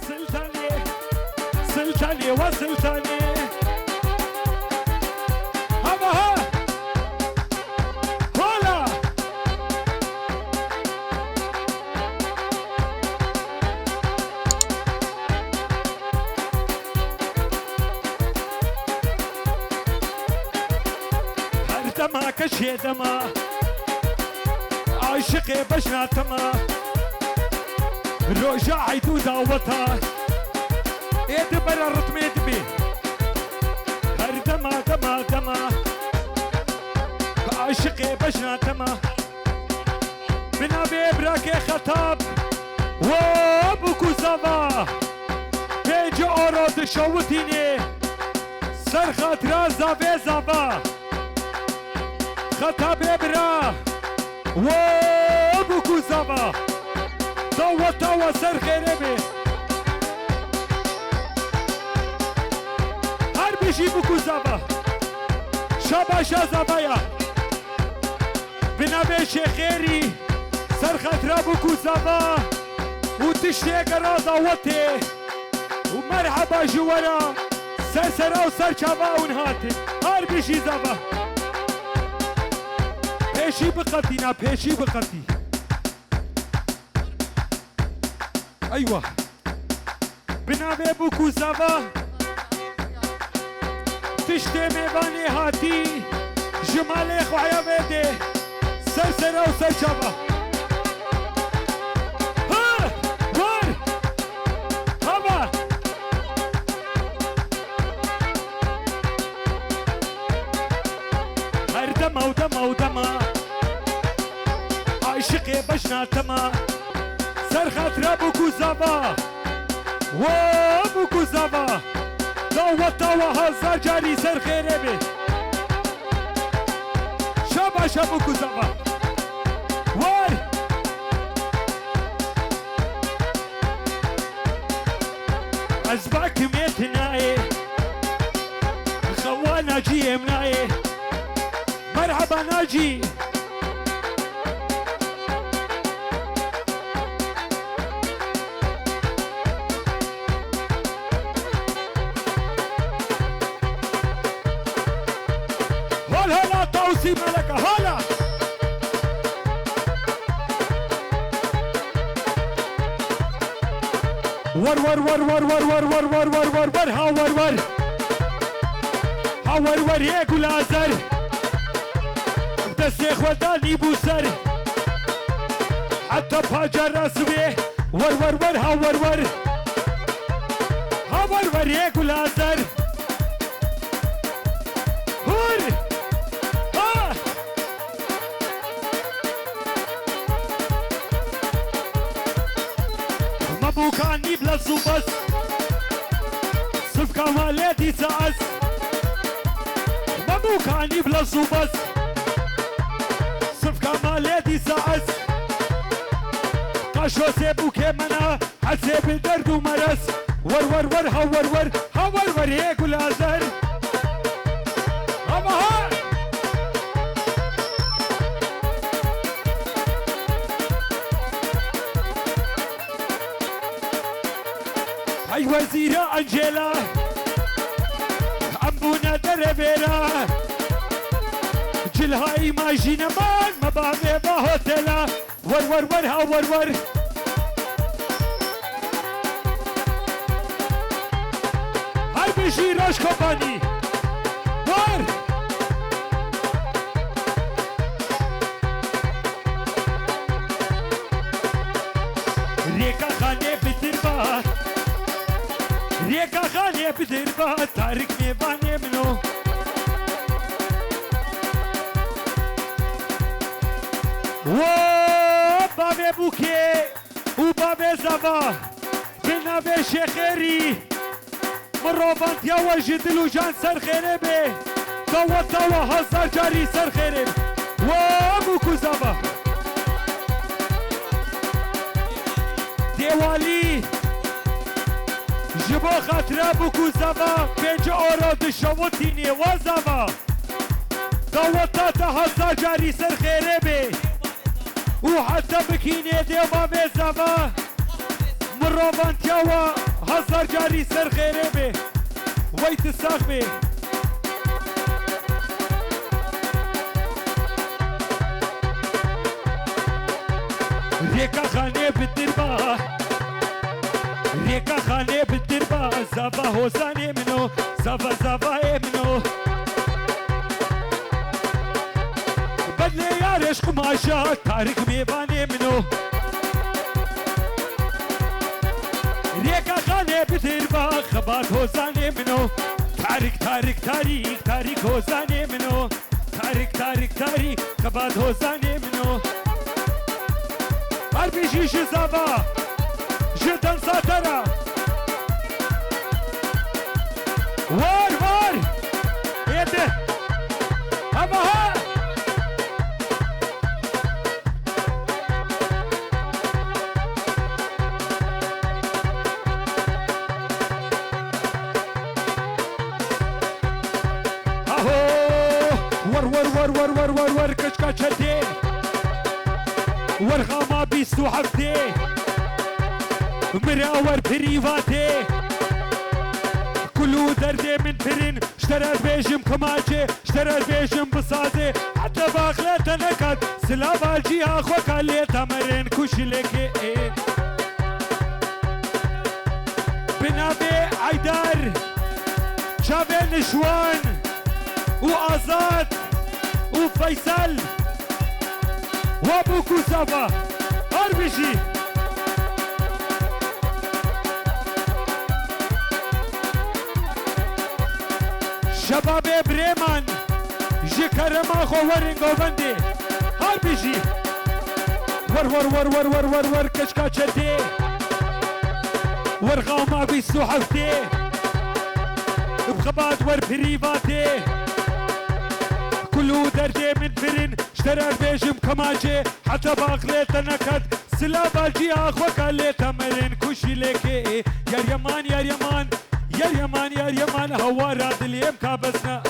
سلطاني سلطاني وسلطاني هذا ها هلا هردما كشيدما عاشقي بشناتما روجا عيدو داوتها ايد برا رتمي دبي هردما دما دما عاشقي بشناتما بنا بيبراكي خطاب وابوكو زابا بيجي اورود شوتيني سر خاطرا زابي زابا خطاب ابرا وابوكو زابا توا توا سر خيربي هر بيجي بوكو زابا شاباشا زابايا بنا بيشي خيري سر خاطرا بوكو زابا وتشتي قرا داوتي ومرحبا جوارا سر سرا وسر شابا ونهاتي هر بيجي زابا پیشی بقتی نا پیشی بقتی ایوه بنابه بوکو زوا تشتی میبانی هاتی جمال خواه بده سر سر و سر شبا ها وار هوا هر دما و دما و دما عاشقي بشناتما سر خاطر ابوكو زابا وابوكو زابا داوتا وهزار جاري سر خيري بي شاباش ابوكو زابا وار ازباك ميتناي خوانا جي مناي مرحبا ناجي هلا توصي ملكة هلا ور ور ور ور ور ور ور ور ور ور ور ها ور ور ها ور ور ياكل عزر بدسيخ وداني بوسر حتى بهاجر راسبي ور ور ور ها ور ور ها ور ور ياكل عزر هور مبوكاني بلا صوبس صف كمالاتي تعس مبوكاني بلا صوبس صف كمالاتي تعس قاشو سيبو كمنا حسيب الدرد ومرس ور ور ور ها ور ور ها ور ور هيك والازر اما ها هاي وزيرة أنجيلا عمبونا دربيرا جلهاي ماجينا مان مبامي باهوتلا ور ور ور ها ور ور هاي بيجي راش كوباني ور ريكا خاني بتربا ريكا خاني بتربا تارك ميباني منو بابي بوكي وبابي زبا بنابي شيخيري مروبانت يا وجد لوجان سر خيربي توا توا هزار جاري سر خيرب وابوكو زبا ديوالي جبو خاطر ابوكو زبا 5 اورو دشوتيني وزبا توا تاتا هزار جاري سر خيربي وحتى بكيني ديما بزبا مروبان تيوا هزار جاري سر خيري بي ويت الساق بي ريكا خاني بالدربا ريكا خاني بالدربا زافا هوساني منو زافا زافا منو بدلي يارش قماشات تارك ميباني منو ريكا خاني بالدربا خبات هوساني منو تارك تارك تاريك تارك هوساني منو تارك تارك تاريك خبات هوساني منو قلبي جيش زافا جدا ساترة وار وار يده هبا ها اهو ور ور ور ور ور ور ور كشكشتي ورغما بيستو حفتي مراور بريفاتي كلو دردي من فرين اشترت بيجم كماجي اشترت بيجم بصازي حتى باخلت نكد سلاب الجيها خوك اللي تمرين كشلك بنابي عيدار شابي نشوان وآزاد وفيصل وابو كوسافا اربشي شباب بريمان جكرما خو ورنگو بندي اربشي ور ور ور ور ور ور ور كشكا چتي ورغاما بيسو حفتي بخبات ور بريفاتي كلو درجة من فرن اشترى بيجم كماجي حتى باقليت نكد سلاب الجيها خوك اللي تمرين كوشي لكي يا اليمان يا اليمان يا اليمان يا اليمان هوارات اليم كابسنا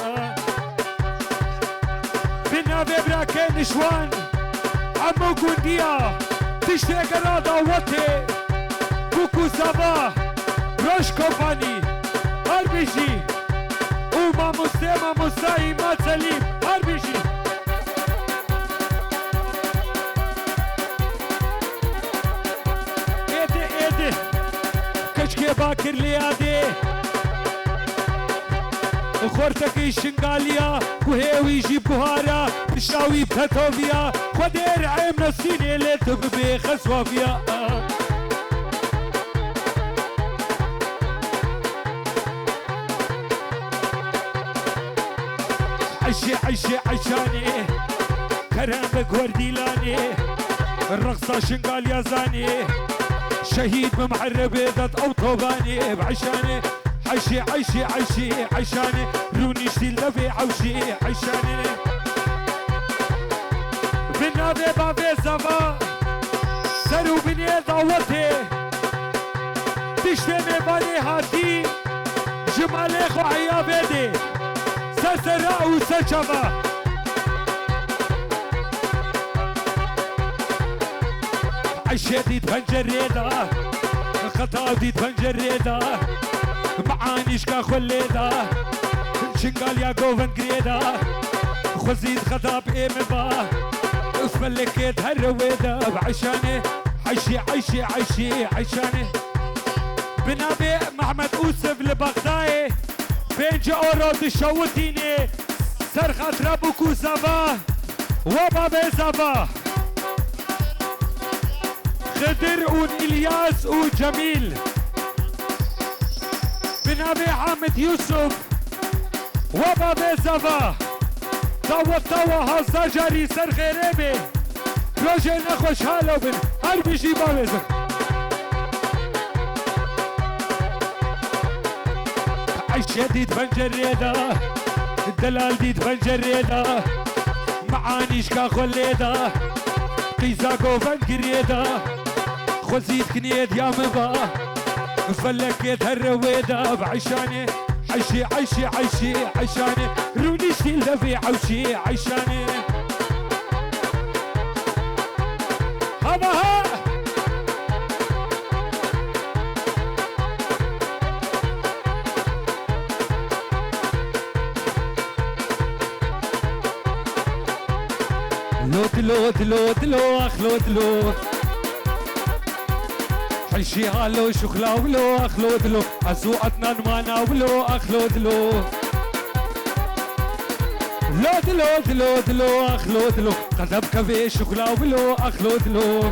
بنا ببراكي نشوان عمو قنديا تشتاق رادا وطي كوكو سابا روش كومباني اربشي وما مسلمة مساي ما سليم اربشي ايدي ايدي كشكي باكر ليادي خورتكي شنغاليا وهيوي جي بوهارا بشاوي بتاتوفيا خدير عيم نسيني لتببي خسوافيا عشي عشي عشاني كرامك ورديلاني الرقصة شنقال يازاني شهيد بمحرب ذات اوطوباني بعشاني عشي عشي عشي عشاني روني شتي لفي عوشي عشاني بنابي بابي زفا سرو بني دعوتي تشتمي بالي هاتي جمالي خو عيابيدي سرسرا وسرشفا عشيتي تفنجريدا خطاوتي تفنجريدا معانيش كخليدا شنقال يا قوفن قريدا خزيد خطاب ايمبا فلكيت هالرويدا بعشاني عشي عشي عشي عشاني بنابي محمد اوسف لبغداي بينج اورو تشوتيني سرخت ربكو زفا وبابي زفا خضر والياس وجميل بنابي حامد يوسف وبابي زفا توا هزا جاري سر خيريبي روجي نخوش هالو بن هر بيجي بابي زفا عيشة دي تفنجريدا الدلال دي تفنجريدا معانيش كخليدا قيزا قوفن قريدا خزيد كنيد يا مبا فلكيت هالرويدا بعشاني عشي عشي عشي عشاني روني شتي لفي عوشي عشاني دلو دلو دلو اخلو دلو حيشي هالو شغلا ولو اخلو دلو ازو ادنان مانا ولو اخلو دلو لو دلو دلو دلو اخلو دلو قدم كفي شغلا ولو اخلو دلو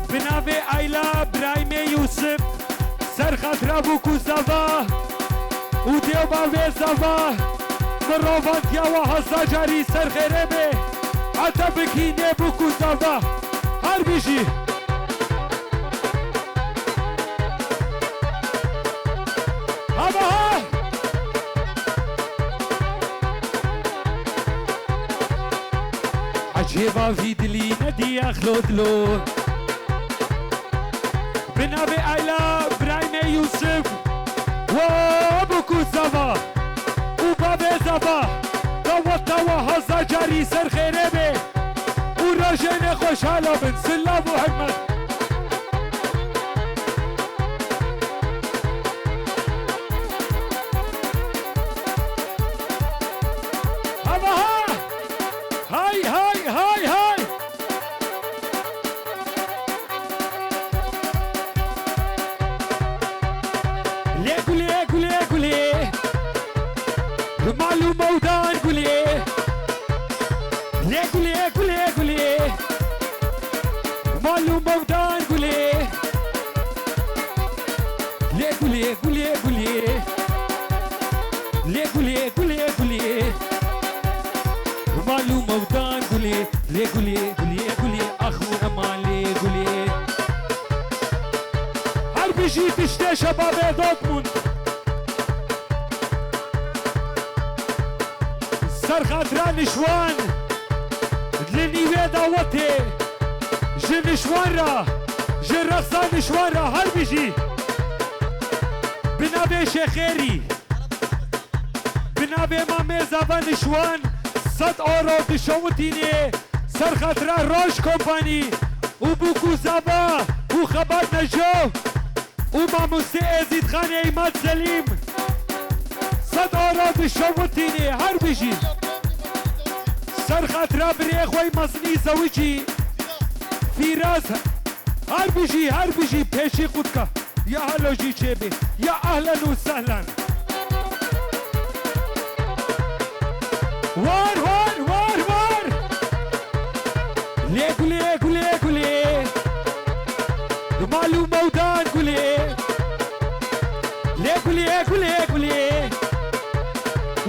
بنابي ايلا برايمي يوسف سرخت رابو كوزافا وديو باوي زافا مروفانت يا وحزا جاري سرخيرمي عتا بكيني بو كوزافا هر بيجي هبا ها عجيبا في دلي ندي اخلو دلو بنابي ايلا برايمي يوسف وابوكو زافا وبابي زافا دوتا وهزا جاري سر خيربي وراجيني خوش هلا بن سلاب وحمد هبا ها هاي هاي هاي هاي ليه قولي معلومة ودان قولي ليه قولي معلومة ودان قولي ليه قولي معلومة ودان قولي ليه قولي أخو أمان ليه قولي هربي جي تشتي شباب دورتموند سر خاطرا نشوان دلني ويدا وطي جي نشوان را جي رقصا نشوان را هربي جي بنابي شخيري بنابي مامي زابا نشوان 100 اورو دشوتيني سر خاطرا روش كومباني وبوكو زابا وخبر نجو وماموسي ازيد خاني ايماد سليم 100 اورو دشوتيني هربي جي سر خاطرا بري خوي مصني زوجي فراس هربي جي بيشي قدكا يا هلو جي شيبي يا اهلا وسهلا وار ليه قولي معلومة ودان قولي ليه قولي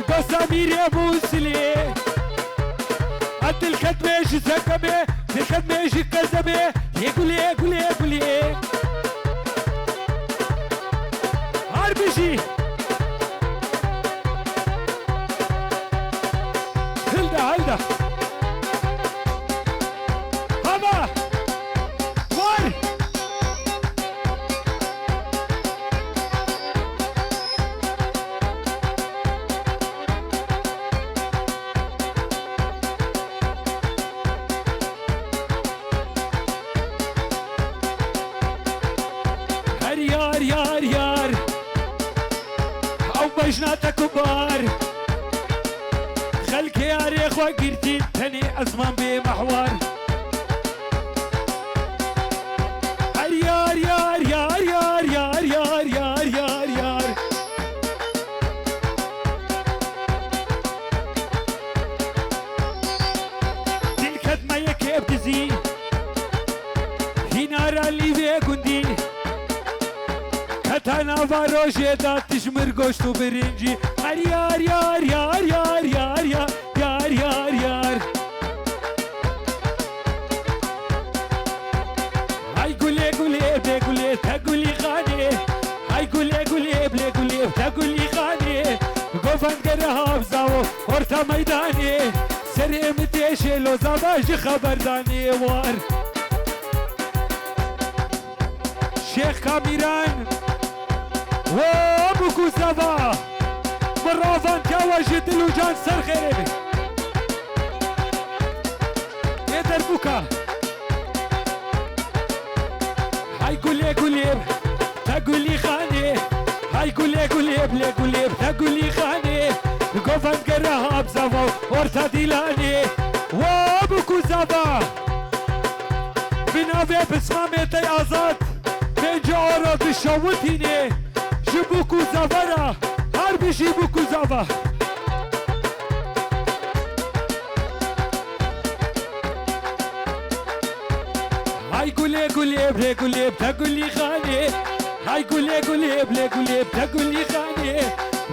بسامير يا موسلي قد الخدمة ايش زكمة الخدمة ايش كذبة قولي هربي جي هلدا هبا وار يار او بجنات كبار خلك يا ريخ وقرتي تاني ازمان بمحور يار تلك ما يكيب تزي هنا رالي في قندي كتانا فاروجي دا تشمر قوشتو برنجي يار هاي قولي بقولي تقولي غاني هاي قولي بقولي تقولي غاني قوفان قرها بزاو ورتا ميداني سري متيشي لو زباج خبرداني وار شيخ كاميران وابوكو زافا مرافان كواجد الوجان سر خيري يدر بوكا هاي قولي گله گله بتا گلی خانه گفت گره هاب زوا ورتا دیلانه و بکو زوا بناوی بسمامت آزاد پنج آرا بشاوتینه جبکو زوا را هر بشی بکو زوا هاي قولي قولي بلي قولي بتقولي خاني هاي قولي قولي بلي قولي بتقولي خاني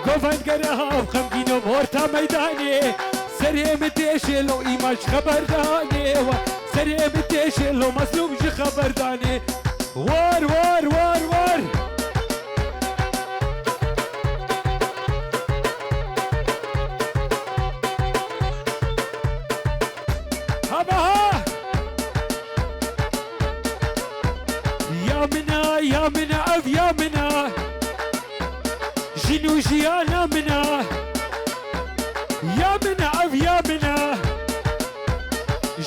قفت قرها بخمقينو بورتا ميداني سري متيشلو إيماش خبرداني سري متيشلو مسلوب جي خبرداني وار وار وار وار يا منا أف يا منا جنو جيانا منا يا منا أف يا منا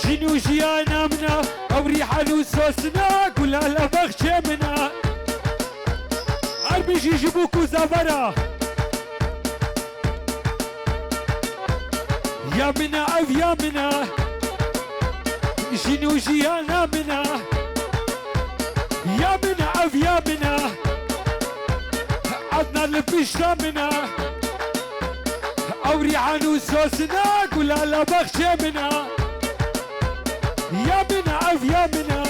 جنو جيانا منا أو ريحة نوسوسنا كلها لبخشة منا عربي جيجبوكو زفرا يا منا أف يا منا جنو جيانا منا يا منا أف يا منا عدنا لبشنا منا أوري عنو سوسنا كلها لبخشة منا يا منا أف يا منا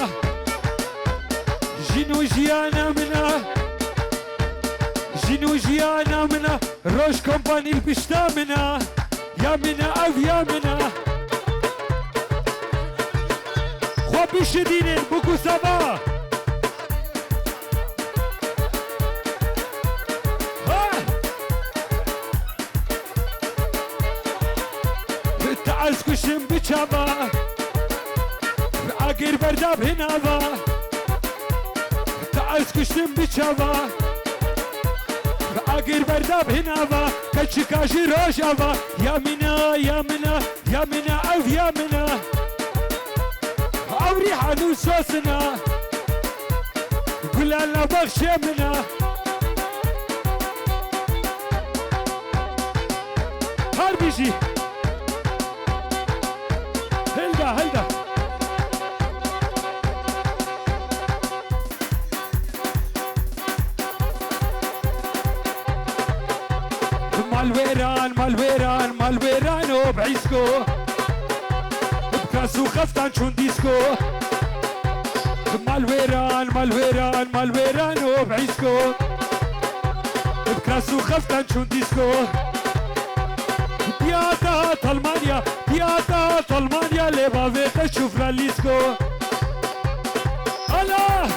جنو جيانا منا جنو جيانا منا روش كومباني البشتا منا يا منا أف يا منا خو بشدينين بكو سبا اسكشم بچابا اگر برداب هنابا اسكشم بچابا اگر برداب هنابا كچكاشي روشابا يا منا يا منا يا منا او يا منا او ريحة نوسوسنا قول لنا بخشة منا هربيجي هلدا مالويران وبعيسكو بكاسو خفتان شون ديسكو مالويران وبعيسكو بكاسو خفتان شون ديسكو بياتا طلمانيا لبافيتا شوف راليسكو الله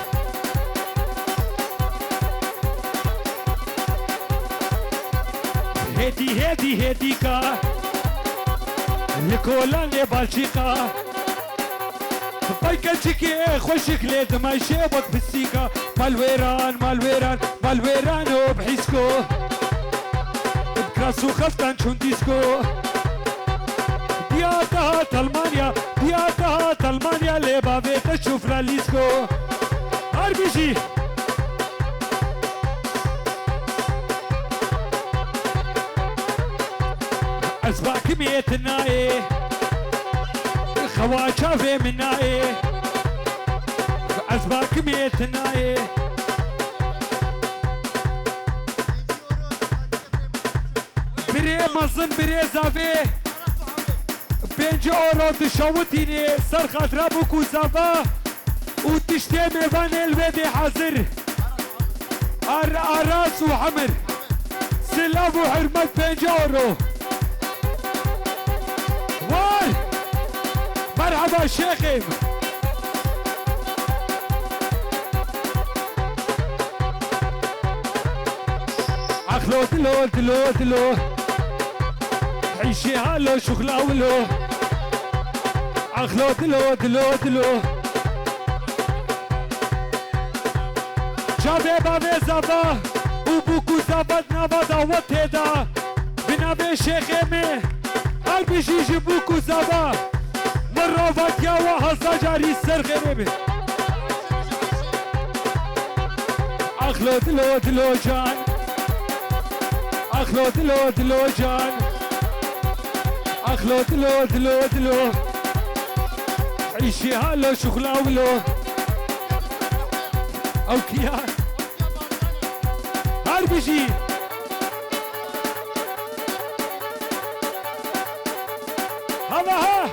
هديكا لكولان بالشيكا بايكا تشيكي خوشك ليد ما يشيبك بالسيكا مالويران وبحيسكو بكراسو خفتان شون ديسكو بياتا طلمانيا لبافيتا تشوف راليسكو هربيجي أسباك ميتناي خواجة في مناي أسباك ميتناي بري مصن بري زافي بنج اورو تشوتيني سر خاطر بوكو زافا وتشتمي فان البدي حاضر راس وحمر سلاف وحرمة بنج اورو وار مرحبا شيخي اخلو دلو عيشي هالو شغلاولو اخلو دلو شابي بابي زبا وبوكو زبا نابا دعوت هدا بنابي شيخي مي قلبي جيجي بوكو زبا مرة فاتيا وحصا جاري السرخي بي اخلو دلو جان اخلو دلو دلو جان اخلو دلو دلو دلو عيشي هالو شغلاولو او كيان هربجي هذا ها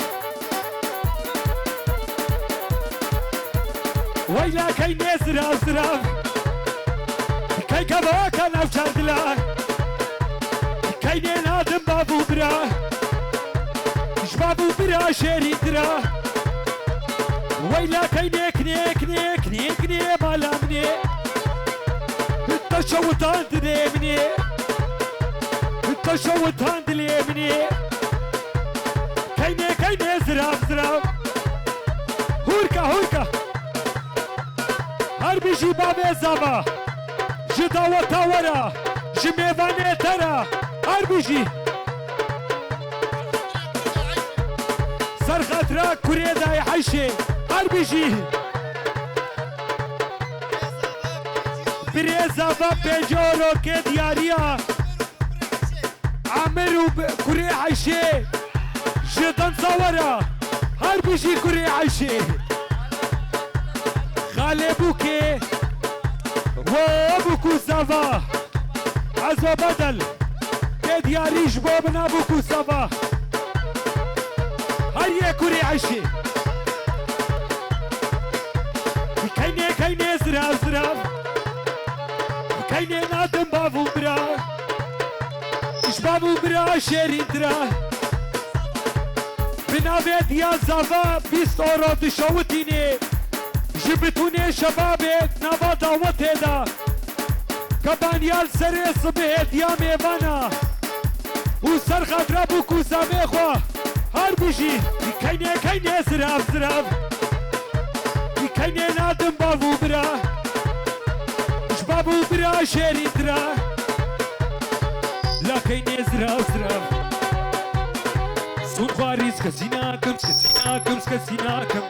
ويلا كي نزرع زرع كي كبا كان افشار دلا كي نادم بابو برا بابو برا شيري درا ويلا كي نيك نيك نيك نيك نيك بالا مني التشوتان دلي مني التشوتان دلي مني كيني زراف زراف هوركا هوركا هربيجي بابي زابا جداوة تاورا جميفاني ترى هربيجي سرخطرا كوريدا يحشي هربيجي بريزا بيجورو كدياريا عمرو كوري حشي جدن صورا هربيجي كوري حشي غالبوكي وابوكو سافا عزو بدل كدياري جبوبنا بوكو سافا هريه كوري حشي كيني زراف زراف كيني نادم بابو برا اش بابو برا شيري درا بنابت يا زافا 20 اورو دشوتيني جبتوني شبابك نابا دعوتي دا كبانيال سري صبح يا ميوانا وسر خضرا بوكو ساميخوا هربجي كيني زراف زراف كيني نادم بابو برا بابو برا شيري درا لكن يزرا زرا سون خاريز كسيناكم سكسيناكم سكسيناكم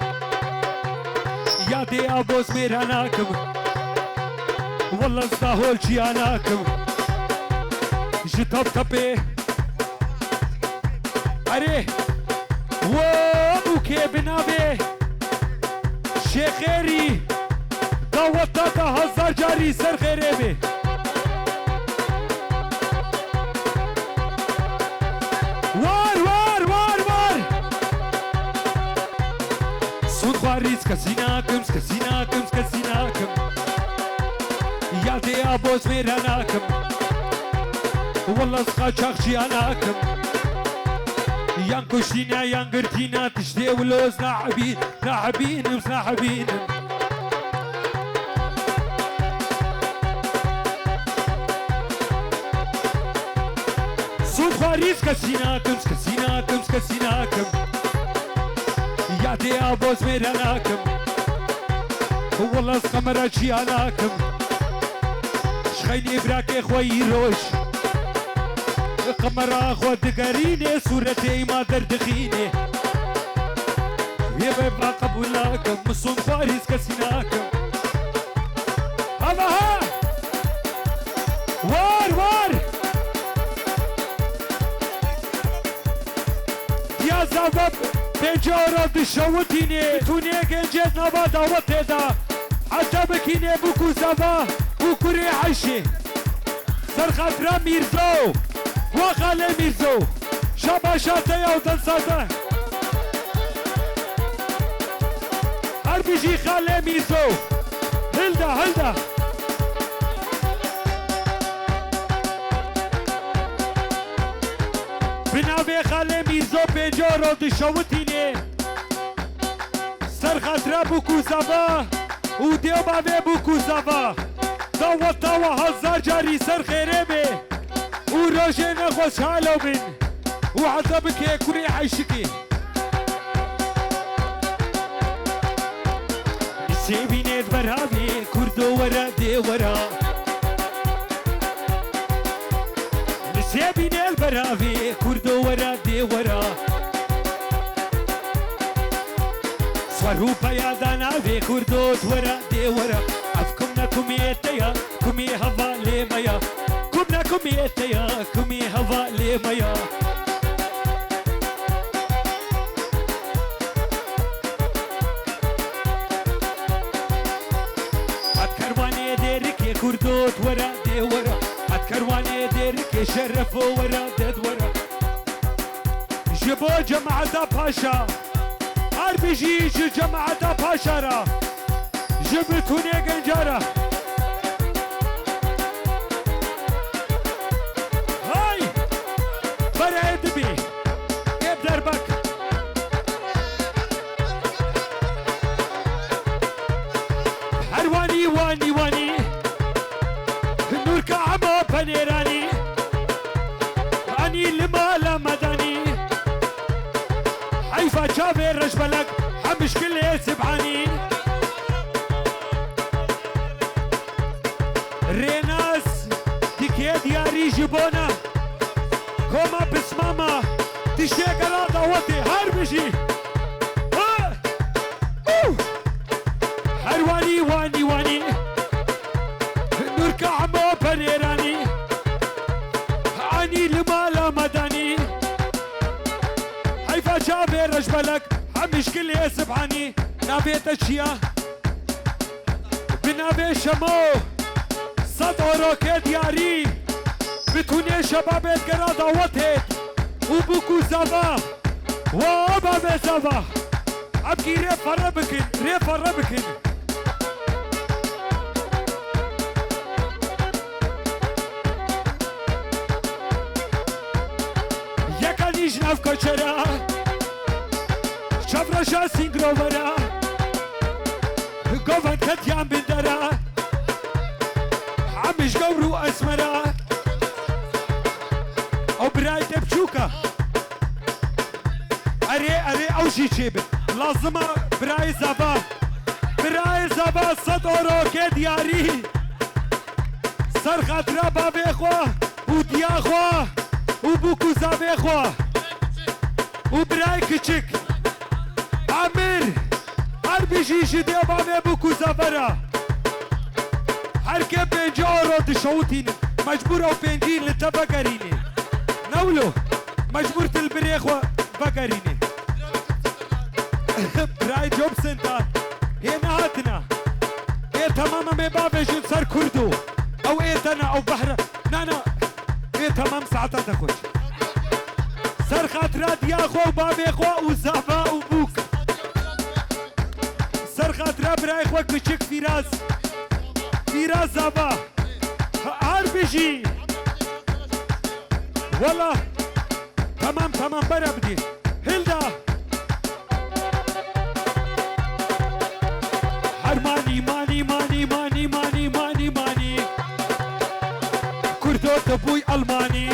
يا دي ابوز ميراناكم والله استاهول جياناكم جتب تبي اري وابوكي بنابي شيخيري دعوتا دا هزار جاري سر خيري بي وار وار وار وار سود خواريز كسيناكم سكسيناكم سكسيناكم يا دي ابوز ميراناكم والله سخا شاخشي اناكم يانكوشتينا يانقرتينا تشتي ولوز ناحبين ناحبين ناحبين خاريز كسيناكم سكسيناكم سكسيناكم يا دي ابوز ميراناكم والله سقمرا جياناكم شخيني براكي خوي روش قمرا خو دقريني صورتي ما دردخيني يبقى قبولاكم مصون خاريز كسيناكم هذا ها وار وار يا زباب بجارة دشوتيني توني جنجت نبا دعوتي دا حتى بكيني بوكو زبا وكوري عشي سرخطرا ميرزو وخالي ميرزو شباشاتي او دنساته هربيجي خالي ميرزو هلدا هلدا بنابي خالي ميرزو بجارو دشوتيني سرخطرا بوكو زبا وديو بابي بوكو زبا دعوتا هزار جاري سر خيري بي وروجينا خوش حالو من وعذبك يا كوري عيشكي نسيبينيت برهابي كردو ورا دي ورا نسيبينيت برهابي كردو ورا دي ورا سوارو بيادانا بي كردو ورا دي ورا أفكمنا كميتيا كمي هوا ليميا كمنا كمي اتيا كمي هوا لي ميا عتكرواني ديرك يا كردوت ورا دي ورا عتكرواني ديرك يا شرف ورا دد ورا جبو جماعة باشا RPG جماعة باشا را جبتوني قنجارة هاي برا دبي كيف دربك هرواني واني واني نور كعبو بنيراني اني لما مدني حيفا جابي رجبلك حمش كل سبعاني ريناس ديكي دياري جبونا كوما بسماما تشتاق رادا وطي هربشي هرواني واني واني نركع عمو بريراني اني لما مداني حيفا جابي رجبلك حمش كل سبعاني نابيت اشياء بنابي شمو صدورو كدياري بتوني شباب قرادا وطهت وبوكو زبا وابا زبا ابكي ريف ربكن ريف ربكن يكانيش نفكو شرا شفرشا سينغروورا قوان كتيان بندرا عمش قورو اسمرا او براي تبشوكا اري او شي شيب لازمه براي زبا صدورو كدياري سرخت ربا بخوا وديا خوا وبوكو زابي خوا وبراي كچك عمر RPG شدي بابي بوكو زابرا هركب بنجارو دشوتين مجبور او بنجين لتبقريني نولو مجبور تلبريخ وبقريني براي جوب سنتر هنا هاتنا ايه تماما مي بابي جن سر كردو او ايه تنا او بحر نانا ايه تمام ساعتا تخوش سر خاطرات ياخو بابي خو وزابا وبوك سر خاطرات براي خو كچك فراز زابا RPG والله تمام برا بدي هلدا هرماني ماني كردو تبوي ألماني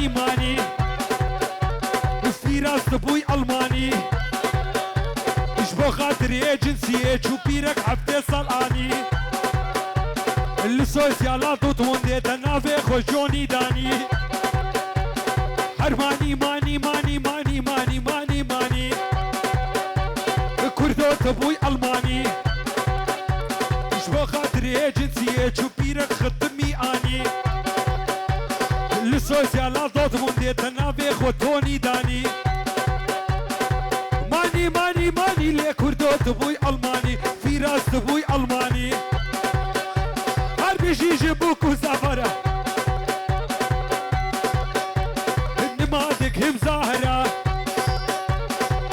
ماني فراس تبوي ألماني بو خاطري جنسية شو بيرك حفتي صلاني السوسيالات وتوندي تنافي خوشوني داني هرماني ماني كردو تبوي ألماني بو خاطري جنسية شو بيرك خدمي اني السوسيالات وتوندي تنافي خوشوني داني ماني لي كردو تبوي ألماني فراس تبوي ألماني RPG جبوكو زفرة نمادك هم زاهرة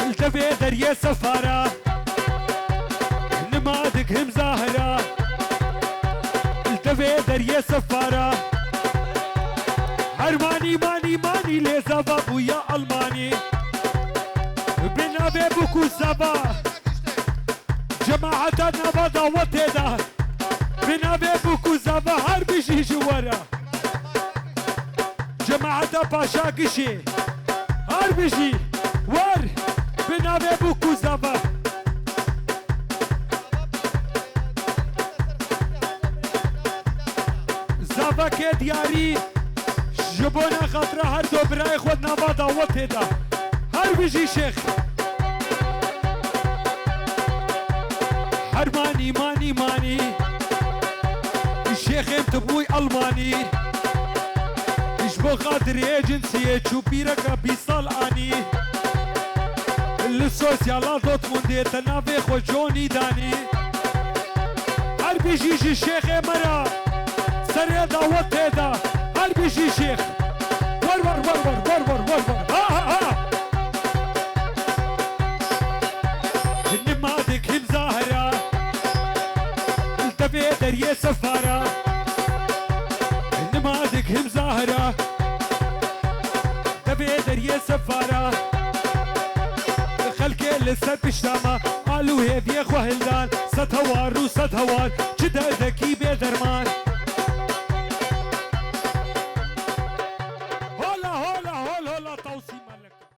التفي دريا سفارة نمادك هم زاهرة التفي دريا سفارة هرماني ماني لي زبابو يا ألماني بنابي بوكو زبا جماعتنا بدا وتدا بنابي بوكو زبا RPG جوارا جماعة باشا قشي RPG ور بنابي بوكو زبا زبا كدياري جبونا خطرة هردو براي خودنا بدا وتدا RPG شيخ هرماني شيخ تبوي ألماني يشبه خاطر جنسية شو بيرك بيصال اني السوسيالا دوتموندي تنافي خو جوني داني هل بيجي شيخ مرا سريدا وتيدا هل بيجي شيخ ور ور ور ور ور ور ور ور ها ها ها النمادك هم زاهرة التفي درية سفارة النمادك هم زاهرة التفي درية سفارة خلكي لسه بشتامة قالوا هيف يا اخوة هلدان ستهوار وستهوار جدا ذكي بدرمان